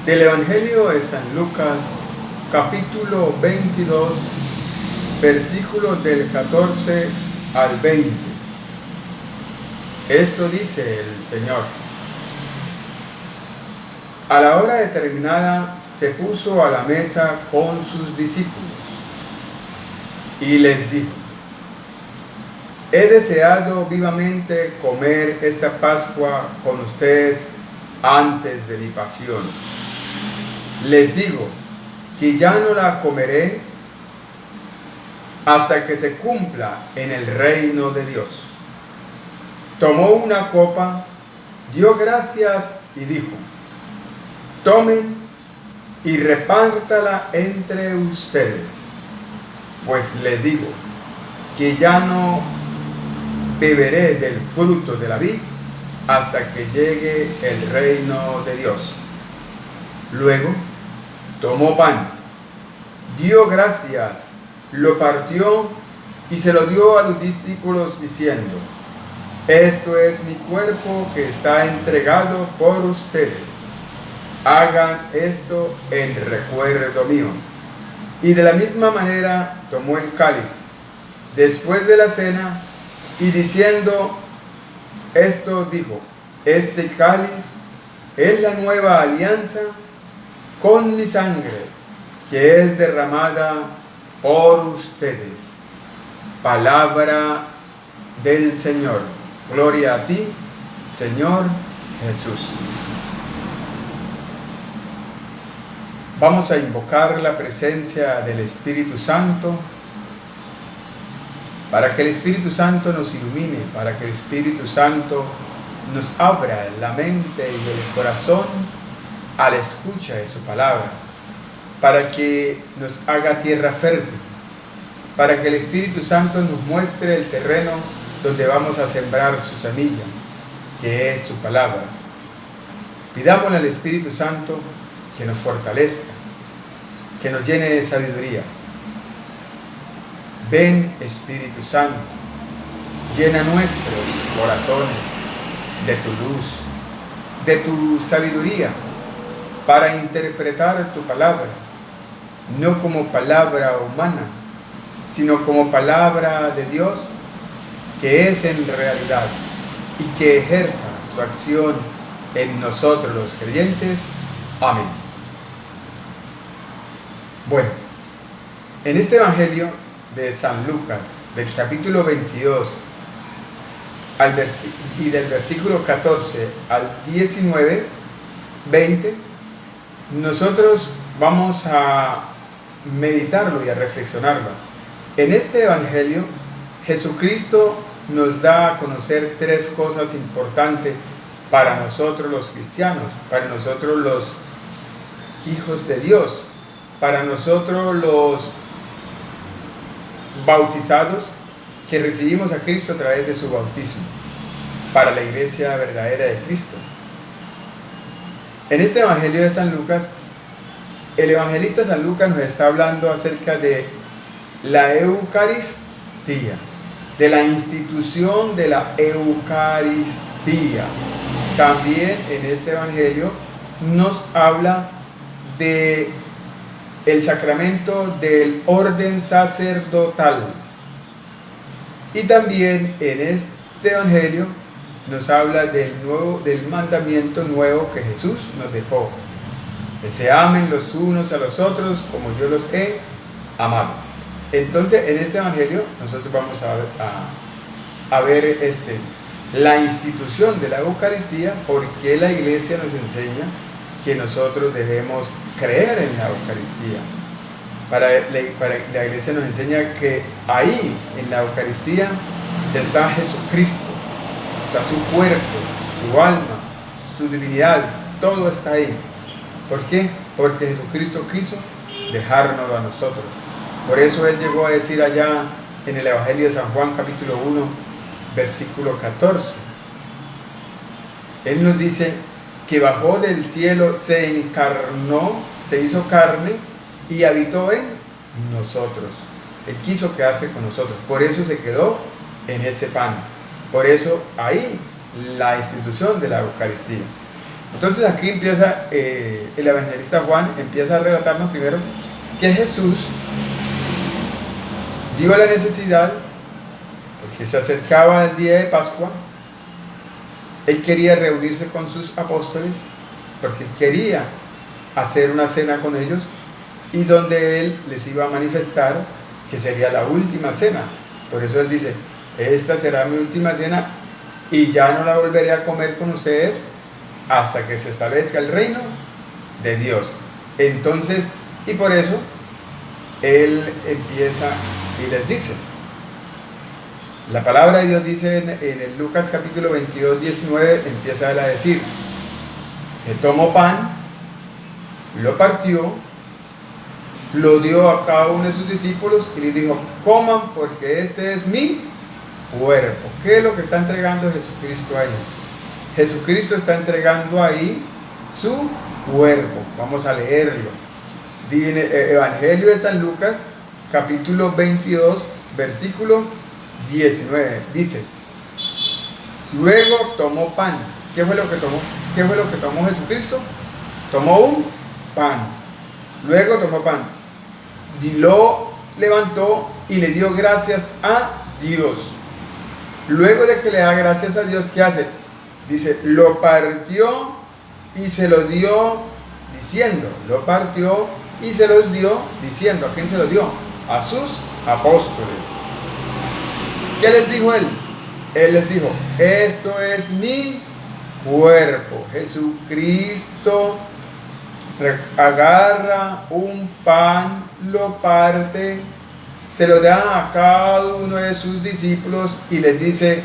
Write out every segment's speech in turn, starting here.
Del Evangelio de San Lucas, capítulo 22, versículos del 14 al 20. Esto dice el Señor: a la hora determinada se puso a la mesa con sus discípulos y les dijo: he deseado vivamente comer esta Pascua con ustedes antes de mi pasión. Les digo que ya no la comeré hasta que se cumpla en el reino de Dios. Tomó una copa, dio gracias y dijo: tomen y repártala entre ustedes, pues les digo que ya no beberé del fruto de la vid hasta que llegue el reino de Dios. Luego tomó pan, dio gracias, lo partió y se lo dio a los discípulos diciendo: esto es mi cuerpo que está entregado por ustedes. Hagan esto en recuerdo mío. Y de la misma manera tomó el cáliz después de la cena y diciendo esto dijo: este cáliz es la nueva alianza con mi sangre, que es derramada por ustedes. Palabra del Señor. Gloria a ti, Señor Jesús. Vamos a invocar la presencia del Espíritu Santo, para que el Espíritu Santo nos ilumine, para que el Espíritu Santo nos abra la mente y el corazón a la escucha de su palabra, para que nos haga tierra fértil, para que el Espíritu Santo nos muestre el terreno donde vamos a sembrar su semilla, que es su palabra. Pidámosle al Espíritu Santo que nos fortalezca, que nos llene de sabiduría. Ven, Espíritu Santo, llena nuestros corazones de tu luz, de tu sabiduría, para interpretar tu palabra, no como palabra humana, sino como palabra de Dios, que es en realidad y que ejerza su acción en nosotros los creyentes. Amén. Bueno, en este Evangelio de San Lucas, del capítulo 22 y del versículo 14 al 19, 20, nosotros vamos a meditarlo y a reflexionarlo. En este Evangelio, Jesucristo nos da a conocer tres cosas importantes para nosotros los cristianos, para nosotros los hijos de Dios, para nosotros los bautizados que recibimos a Cristo a través de su bautismo, para la iglesia verdadera de Cristo. En este Evangelio de San Lucas, el evangelista San Lucas nos está hablando acerca de la Eucaristía, de la institución de la Eucaristía. También en este Evangelio nos habla de el sacramento del orden sacerdotal. Y también en este Evangelio nos habla del mandamiento nuevo que Jesús nos dejó: que se amen los unos a los otros como yo los he amado. Entonces, en este Evangelio nosotros vamos a ver la institución de la Eucaristía, porque la Iglesia nos enseña que nosotros debemos creer en la Eucaristía. La Iglesia nos enseña que ahí, en la Eucaristía, está Jesucristo, está su cuerpo, su alma, su divinidad, todo está ahí. ¿Por qué? Porque Jesucristo quiso dejárnoslo a nosotros. Por eso Él llegó a decir allá en el Evangelio de San Juan, capítulo 1, versículo 14. Él nos dice que bajó del cielo, se encarnó, se hizo carne y habitó en nosotros. Él quiso quedarse con nosotros, por eso se quedó en ese pan. Por eso ahí la institución de la Eucaristía. Entonces aquí empieza el evangelista Juan, empieza a relatarnos primero que Jesús vio la necesidad, porque se acercaba el día de Pascua. Él quería reunirse con sus apóstoles, porque quería hacer una cena con ellos, y donde Él les iba a manifestar que sería la última cena. Por eso Él dice, esta será mi última cena, y ya no la volveré a comer con ustedes hasta que se establezca el reino de Dios. Entonces, y por eso Él empieza y les dice, la palabra de Dios dice en el Lucas capítulo 22, 19, empieza Él a decir, que tomó pan, lo partió, lo dio a cada uno de sus discípulos y les dijo, coman porque este es mi cuerpo. ¿Qué es lo que está entregando Jesucristo ahí? Jesucristo está entregando ahí su cuerpo. Vamos a leerlo. Evangelio de San Lucas, capítulo 22, versículo 19. Dice, luego tomó pan. ¿Qué fue lo que tomó? ¿Qué fue lo que tomó Jesucristo? Tomó un pan. Luego tomó pan. Y lo levantó y le dio gracias a Dios. Luego de que le da gracias a Dios, ¿qué hace? Dice, lo partió y se lo dio diciendo. Lo partió y se los dio diciendo. ¿A quién se los dio? A sus apóstoles. ¿Qué les dijo Él? Él les dijo, esto es mi cuerpo. Jesucristo agarra un pan, lo parte, se lo da a cada uno de sus discípulos y les dice,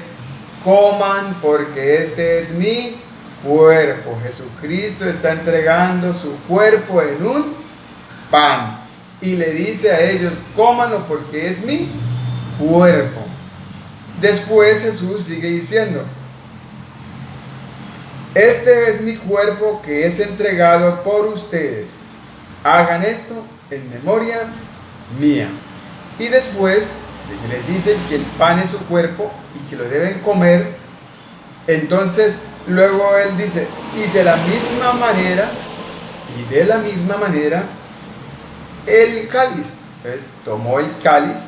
coman porque este es mi cuerpo. Jesucristo está entregando su cuerpo en un pan y le dice a ellos, cómanlo porque es mi cuerpo. Después Jesús sigue diciendo, este es mi cuerpo que es entregado por ustedes. Hagan esto en memoria mía. Y después de que les dicen que el pan es su cuerpo y que lo deben comer, entonces luego Él dice, y de la misma manera, el cáliz. Entonces tomó el cáliz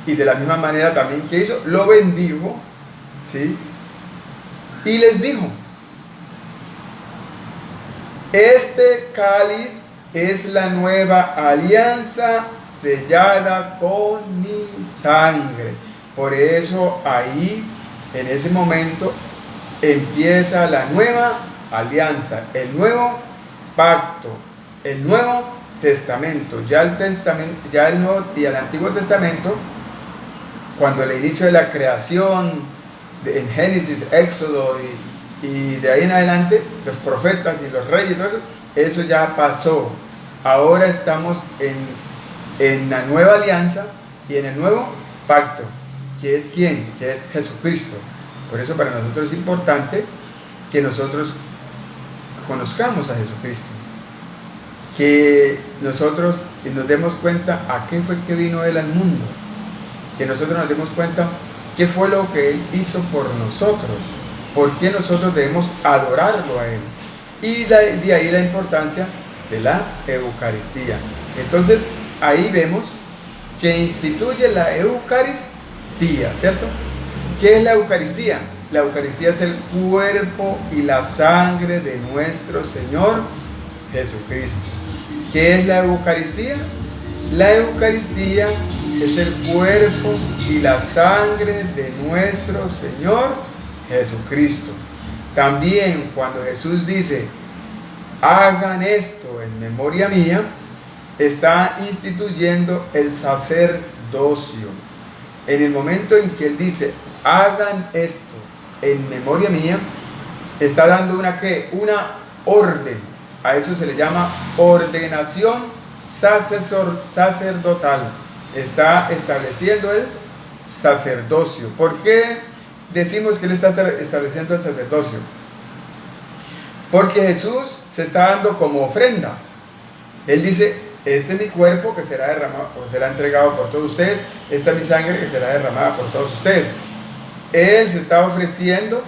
y de la misma manera también que hizo, lo bendijo, ¿sí? Y les dijo, este cáliz es la nueva alianza sellada con mi sangre. Por eso ahí, en ese momento, empieza la nueva alianza, el nuevo pacto, el nuevo testamento. Ya el Nuevo y el Antiguo Testamento, cuando el inicio de la creación, en Génesis, Éxodo y de ahí en adelante, los profetas y los reyes y todo eso ya pasó. Ahora estamos en la nueva alianza y en el nuevo pacto, que es ¿quién? Que es Jesucristo. Por eso para nosotros es importante que nosotros conozcamos a Jesucristo, que nosotros nos demos cuenta a qué fue que vino Él al mundo, que nosotros nos demos cuenta qué fue lo que Él hizo por nosotros, por qué nosotros debemos adorarlo a Él. Y de ahí la importancia de la Eucaristía. Entonces ahí vemos que instituye la Eucaristía, ¿cierto? ¿Qué es la Eucaristía? La Eucaristía es el cuerpo y la sangre de nuestro Señor Jesucristo. ¿Qué es la Eucaristía? La Eucaristía es el cuerpo y la sangre de nuestro Señor Jesucristo. También cuando Jesús dice, hagan esto en memoria mía, está instituyendo el sacerdocio. En el momento en que Él dice, hagan esto en memoria mía, está dando una orden. A eso se le llama ordenación sacerdotal. Está estableciendo el sacerdocio. ¿Por qué decimos que Él está estableciendo el sacerdocio? Porque Jesús se está dando como ofrenda. Él dice, este es mi cuerpo que será derramado o será entregado por todos ustedes, esta es mi sangre que será derramada por todos ustedes. Él se está ofreciendo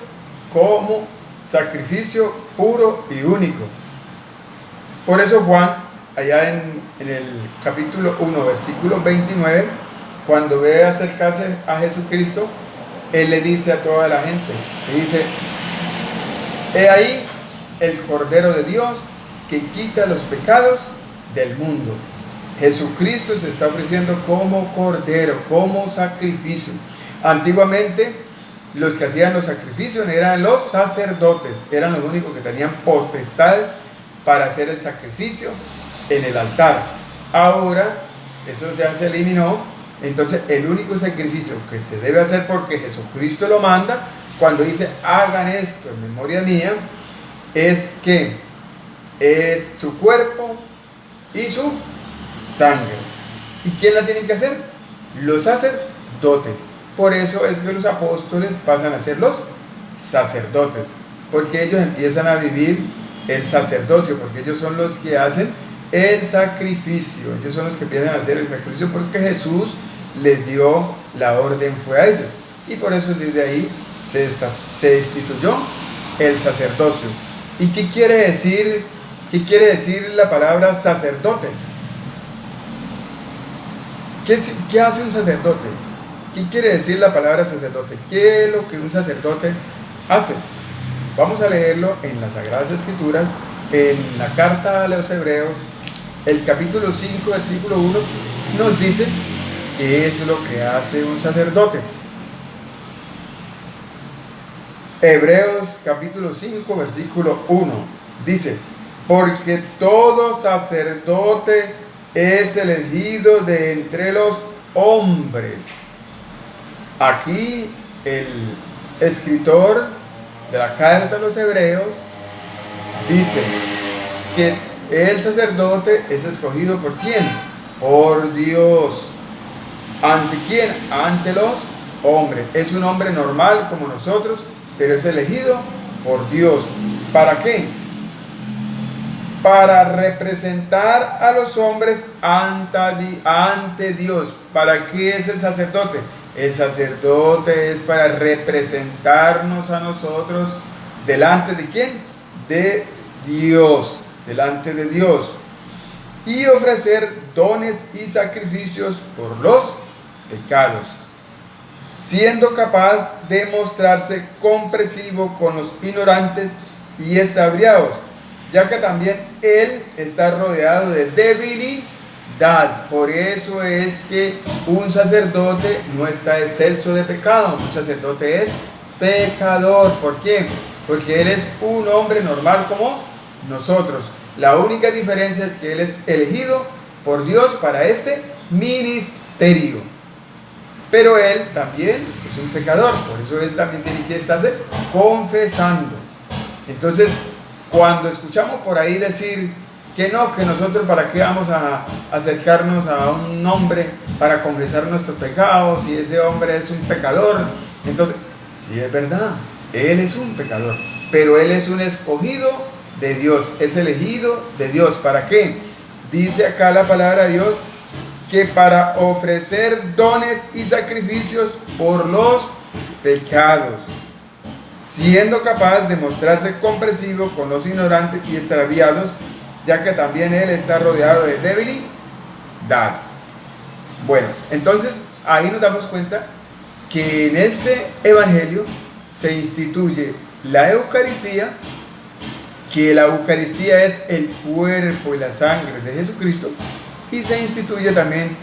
como sacrificio puro y único. Por eso Juan, allá en el capítulo 1, versículo 29, cuando ve acercarse a Jesucristo, él le dice a toda la gente, le dice: he ahí el Cordero de Dios que quita los pecados del mundo. Jesucristo se está ofreciendo como Cordero, como sacrificio. Antiguamente los que hacían los sacrificios eran los sacerdotes, eran los únicos que tenían potestad para hacer el sacrificio en el altar. Ahora eso ya se eliminó. Entonces el único sacrificio que se debe hacer, porque Jesucristo lo manda cuando dice hagan esto en memoria mía, es que es su cuerpo y su sangre. ¿Y quién la tiene que hacer? Los sacerdotes. Por eso es que los apóstoles pasan a ser los sacerdotes, porque ellos empiezan a vivir el sacerdocio, porque ellos son los que hacen el sacrificio, ellos son los que empiezan a hacer el sacrificio, porque Jesús les dio la orden, fue a ellos, y por eso desde ahí se instituyó el sacerdocio. ¿Y qué quiere decir la palabra sacerdote? ¿Qué hace un sacerdote? ¿Qué quiere decir la palabra sacerdote? ¿Qué es lo que un sacerdote hace? Vamos a leerlo en las Sagradas Escrituras, en la carta a los Hebreos, el capítulo 5, versículo 1, nos dice qué es lo que hace un sacerdote. Hebreos capítulo 5, versículo 1, dice: porque todo sacerdote es elegido de entre los hombres. Aquí el escritor de la carta a los Hebreos dice que el sacerdote es escogido ¿por quién? Por Dios. ¿Ante quién? Ante los hombres. Es un hombre normal como nosotros, pero es elegido por Dios. ¿Para qué? Para representar a los hombres ante Dios. ¿Para qué es el sacerdote? El sacerdote es para representarnos a nosotros delante de ¿quién? De Dios, delante de Dios, y ofrecer dones y sacrificios por los pecados, siendo capaz de mostrarse comprensivo con los ignorantes y extraviados, ya que también él está rodeado de debilidad. Por eso es que un sacerdote no está excelso de pecado. Un sacerdote es pecador. ¿Por qué? Porque él es un hombre normal como nosotros. La única diferencia es que él es elegido por Dios para este ministerio. Pero él también es un pecador. Por eso él también tiene que estarse confesando. Entonces, cuando escuchamos por ahí decir que no, que nosotros para qué vamos a acercarnos a un hombre para confesar nuestros pecados, si ese hombre es un pecador, entonces, sí es verdad, él es un pecador, pero él es un escogido de Dios, es elegido de Dios. ¿Para qué? Dice acá la palabra de Dios que para ofrecer dones y sacrificios por los pecados, siendo capaz de mostrarse comprensivo con los ignorantes y extraviados, ya que también él está rodeado de debilidad. Bueno, entonces ahí nos damos cuenta que en este evangelio se instituye la Eucaristía, que la Eucaristía es el cuerpo y la sangre de Jesucristo, y se instituye también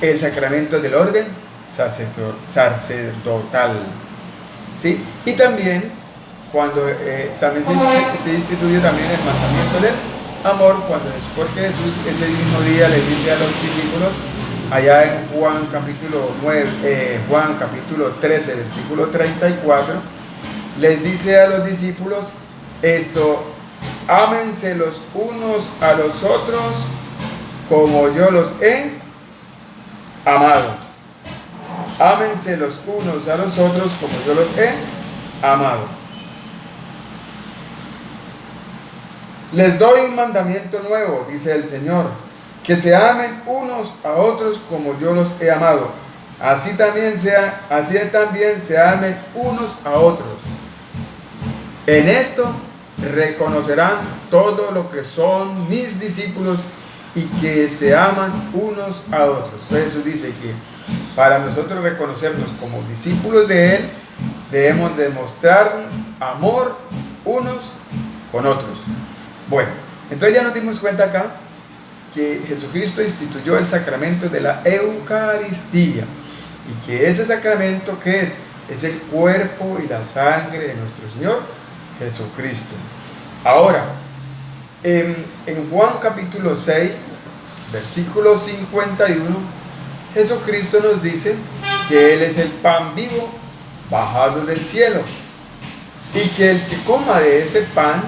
el sacramento del orden sacerdotal, ¿sí? Y también cuando también se instituye también el mandamiento del amor, cuando porque Jesús ese mismo día le dice a los discípulos, allá en Juan capítulo 13, versículo 34, les dice a los discípulos esto: ámense los unos a los otros como yo los he amado. Ámense los unos a los otros como yo los he amado. Les doy un mandamiento nuevo, dice el Señor, que se amen unos a otros como yo los he amado. Así también se amen unos a otros. En esto reconocerán todo lo que son mis discípulos y que se aman unos a otros. Entonces Jesús dice que para nosotros reconocernos como discípulos de Él, debemos demostrar amor unos con otros. Bueno, entonces ya nos dimos cuenta acá que Jesucristo instituyó el sacramento de la Eucaristía y que ese sacramento, ¿qué es? Es el cuerpo y la sangre de nuestro Señor Jesucristo. Ahora, en Juan capítulo 6, versículo 51, Jesucristo nos dice que Él es el pan vivo bajado del cielo y que el que coma de ese pan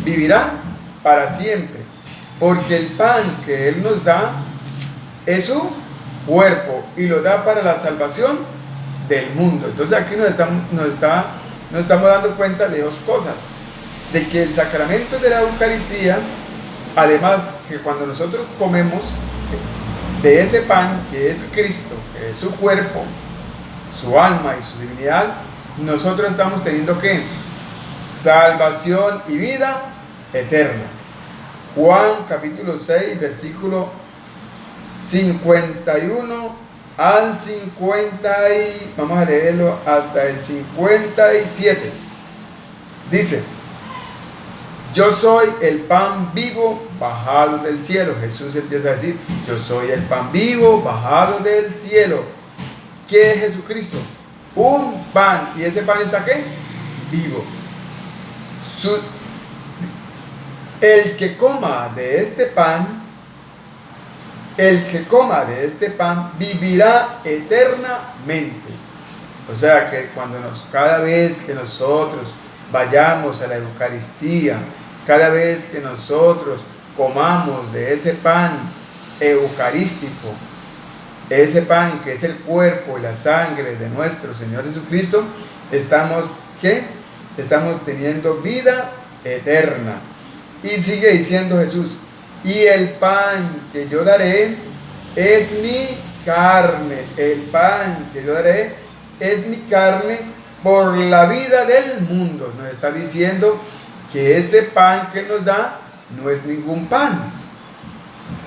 vivirá para siempre, porque el pan que Él nos da es su cuerpo y lo da para la salvación del mundo. Entonces aquí nos estamos dando cuenta de dos cosas: de que el sacramento de la Eucaristía, además que cuando nosotros comemos de ese pan que es Cristo, que es su cuerpo, su alma y su divinidad, nosotros estamos teniendo ¿qué? Salvación y vida eterna. Juan capítulo 6, versículo 51 al 50 y vamos a leerlo hasta el 57. Dice: yo soy el pan vivo bajado del cielo. Jesús empieza a decir: yo soy el pan vivo bajado del cielo. ¿Qué es Jesucristo? Un pan. ¿Y ese pan está qué? Vivo. El que coma de este pan, vivirá eternamente. O sea que cada vez que nosotros vayamos a la Eucaristía, cada vez que nosotros comamos de ese pan eucarístico, ese pan que es el cuerpo y la sangre de nuestro Señor Jesucristo, estamos teniendo vida eterna. Y sigue diciendo Jesús: y el pan que yo daré es mi carne. El pan que yo daré es mi carne por la vida del mundo. Nos está diciendo que ese pan que nos da no es ningún pan,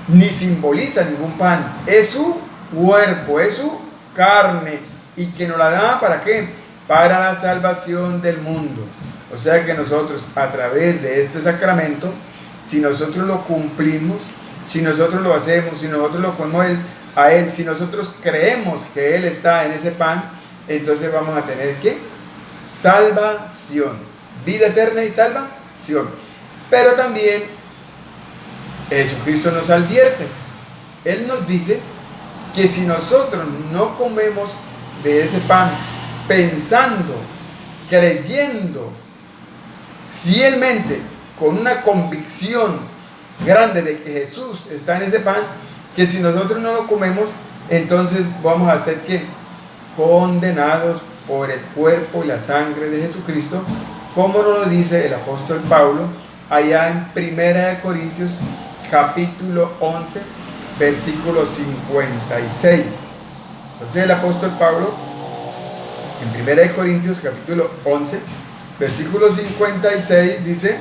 ni simboliza ningún pan. Es su cuerpo, es su carne, y que nos la da ¿para qué? Para la salvación del mundo. O sea que nosotros, a través de este sacramento, si nosotros lo cumplimos, si nosotros lo hacemos, si nosotros lo comemos a Él, si nosotros creemos que Él está en ese pan, entonces vamos a tener ¿qué? Salvación, vida eterna y salvación. Pero también Jesucristo nos advierte. Él nos dice que si nosotros no comemos de ese pan pensando, creyendo fielmente, con una convicción grande de que Jesús está en ese pan, que si nosotros no lo comemos, entonces vamos a ser ¿qué? Condenados por el cuerpo y la sangre de Jesucristo, como nos lo dice el apóstol Pablo allá en 1 Corintios capítulo 11, versículo 56. Entonces el apóstol Pablo en 1 Corintios capítulo 11, versículo 56 dice,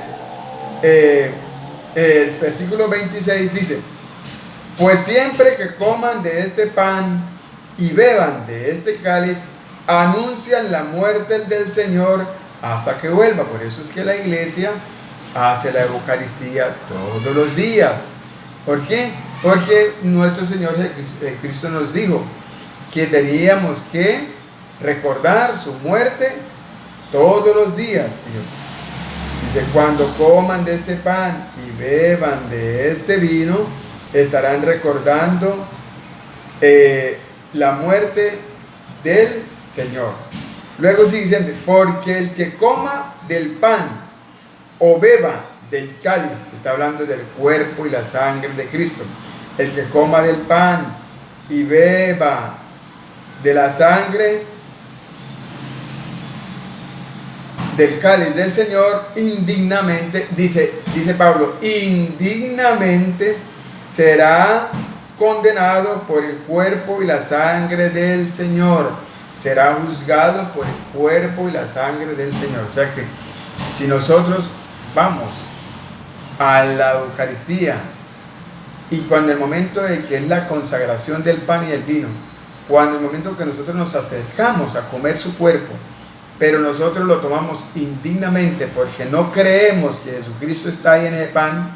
el versículo 26 dice: pues siempre que coman de este pan y beban de este cáliz, anuncian la muerte del Señor hasta que vuelva. Por eso es que la iglesia hace la Eucaristía todos los días. ¿Por qué? Porque nuestro Señor Jesucristo nos dijo que teníamos que recordar su muerte todos los días. Dice: cuando coman de este pan y beban de este vino, estarán recordando la muerte del Señor. Luego sigue diciendo: porque el que coma del pan o beba del cáliz, está hablando del cuerpo y la sangre de Cristo. El que coma del pan y beba de la sangre del cáliz del Señor, indignamente, dice Pablo, indignamente será condenado por el cuerpo y la sangre del Señor. Será juzgado por el cuerpo y la sangre del Señor. O sea que Si nosotros vamos a la Eucaristía y cuando el momento de que es la consagración del pan y del vino, cuando el momento que nosotros nos acercamos a comer su cuerpo, pero nosotros lo tomamos indignamente porque no creemos que Jesucristo está ahí en el pan,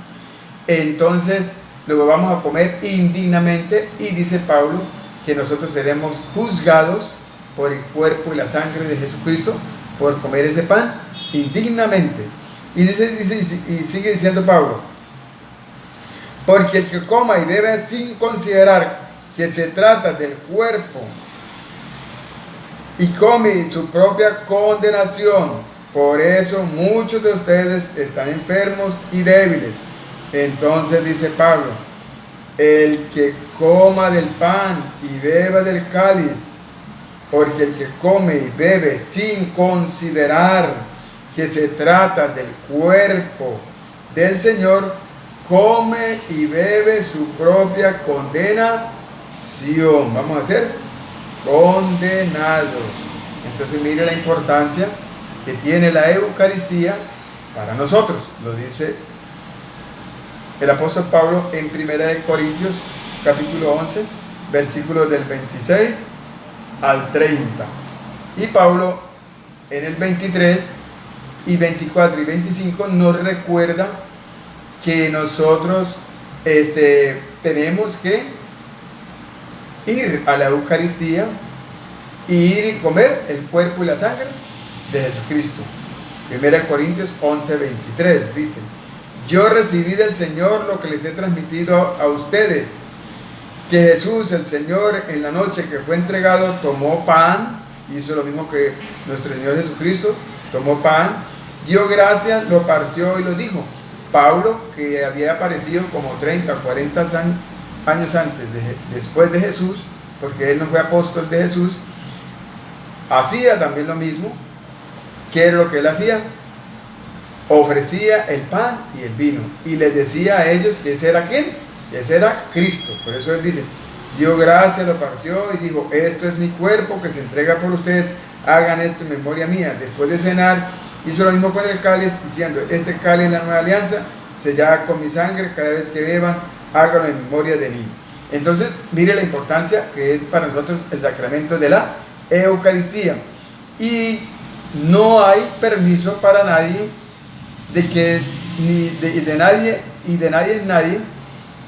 entonces lo vamos a comer indignamente y dice Pablo que nosotros seremos juzgados por el cuerpo y la sangre de Jesucristo por comer ese pan indignamente. Y sigue diciendo Pablo, porque el que coma y bebe sin considerar que se trata del cuerpo y come su propia condenación, por eso muchos de ustedes están enfermos y débiles. Entonces dice Pablo, el que coma del pan y beba del cáliz, porque el que come y bebe sin considerar que se trata del cuerpo del Señor, come y bebe su propia condenación. Vamos a ser condenados. Entonces mire la importancia que tiene la Eucaristía para nosotros. Lo dice el apóstol Pablo en 1 Corintios capítulo 11, versículos del 26 al 30. Y Pablo en el 23 y 24 y 25 nos recuerda que nosotros tenemos que ir a la Eucaristía y ir y comer el cuerpo y la sangre de Jesucristo. 1 Corintios 11, 23 dice, yo recibí del Señor lo que les he transmitido a ustedes, que Jesús, el Señor, en la noche que fue entregado, tomó pan, hizo lo mismo que nuestro Señor Jesucristo, tomó pan, dio gracias, lo partió y lo dijo. Pablo, que había aparecido como 30 o 40 años antes, después de Jesús, porque él no fue apóstol de Jesús, hacía también lo mismo. ¿Qué era lo que él hacía? Ofrecía el pan y el vino y les decía a ellos que ese era ¿quién? Que ese era Cristo. Por eso él dice, dio gracias, lo partió y dijo, esto es mi cuerpo que se entrega por ustedes, hagan esto en memoria mía. Después de cenar, hizo lo mismo con el cáliz, diciendo, este cáliz es la nueva alianza, sellada con mi sangre, cada vez que beban, háganlo en memoria de mí. Entonces, mire la importancia que es para nosotros el sacramento de la Eucaristía. Y no hay permiso para nadie de nadie es nadie,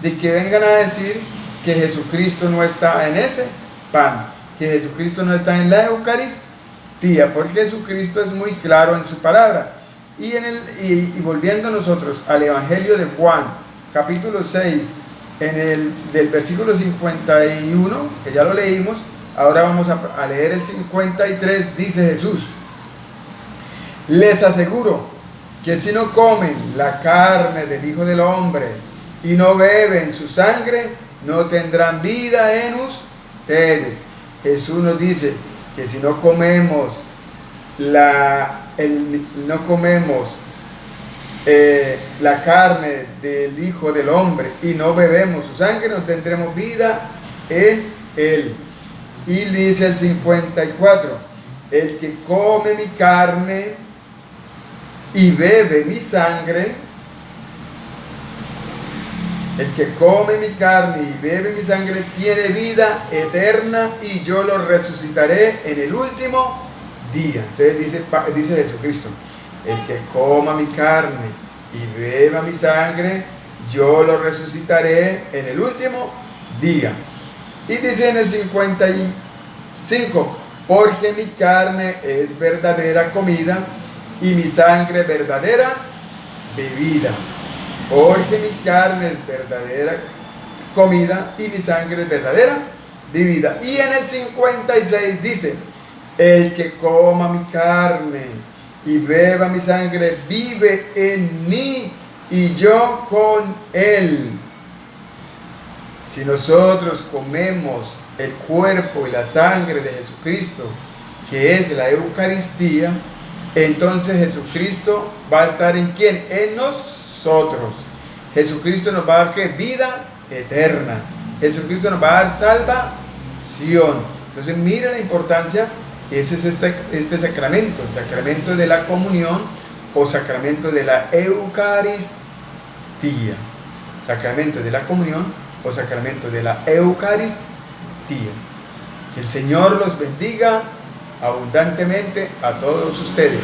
de que vengan a decir que Jesucristo no está en ese pan, que Jesucristo no está en la Eucaristía, porque Jesucristo es muy claro en su palabra. Y volviendo nosotros al Evangelio de Juan, capítulo 6, del versículo 51, que ya lo leímos, ahora vamos a leer el 53, dice Jesús, les aseguro que si no comen la carne del Hijo del Hombre y no beben su sangre, no tendrán vida en ustedes. Jesús nos dice que si no comemos la carne del Hijo del Hombre y no bebemos su sangre, no tendremos vida en Él. Y dice el 54, el que come mi carne y bebe mi sangre, el que come mi carne y bebe mi sangre tiene vida eterna y yo lo resucitaré en el último día. Entonces dice Jesucristo, el que coma mi carne y beba mi sangre, yo lo resucitaré en el último día. Y dice en el 55, porque mi carne es verdadera comida y mi sangre verdadera bebida. Porque mi carne es verdadera comida y mi sangre es verdadera bebida. Y en el 56 dice, el que coma mi carne y beba mi sangre vive en mí y yo con él. Si nosotros comemos el cuerpo y la sangre de Jesucristo, que es la Eucaristía, entonces Jesucristo va a estar ¿en quién? En nosotros. Jesucristo nos va a dar ¿qué? Vida eterna. Jesucristo nos va a dar salvación. Entonces mira la importancia que es este sacramento, el sacramento de la comunión, o sacramento de la Eucaristía. Sacramento de la comunión o sacramento de la Eucaristía. Que el Señor los bendiga abundantemente a todos ustedes.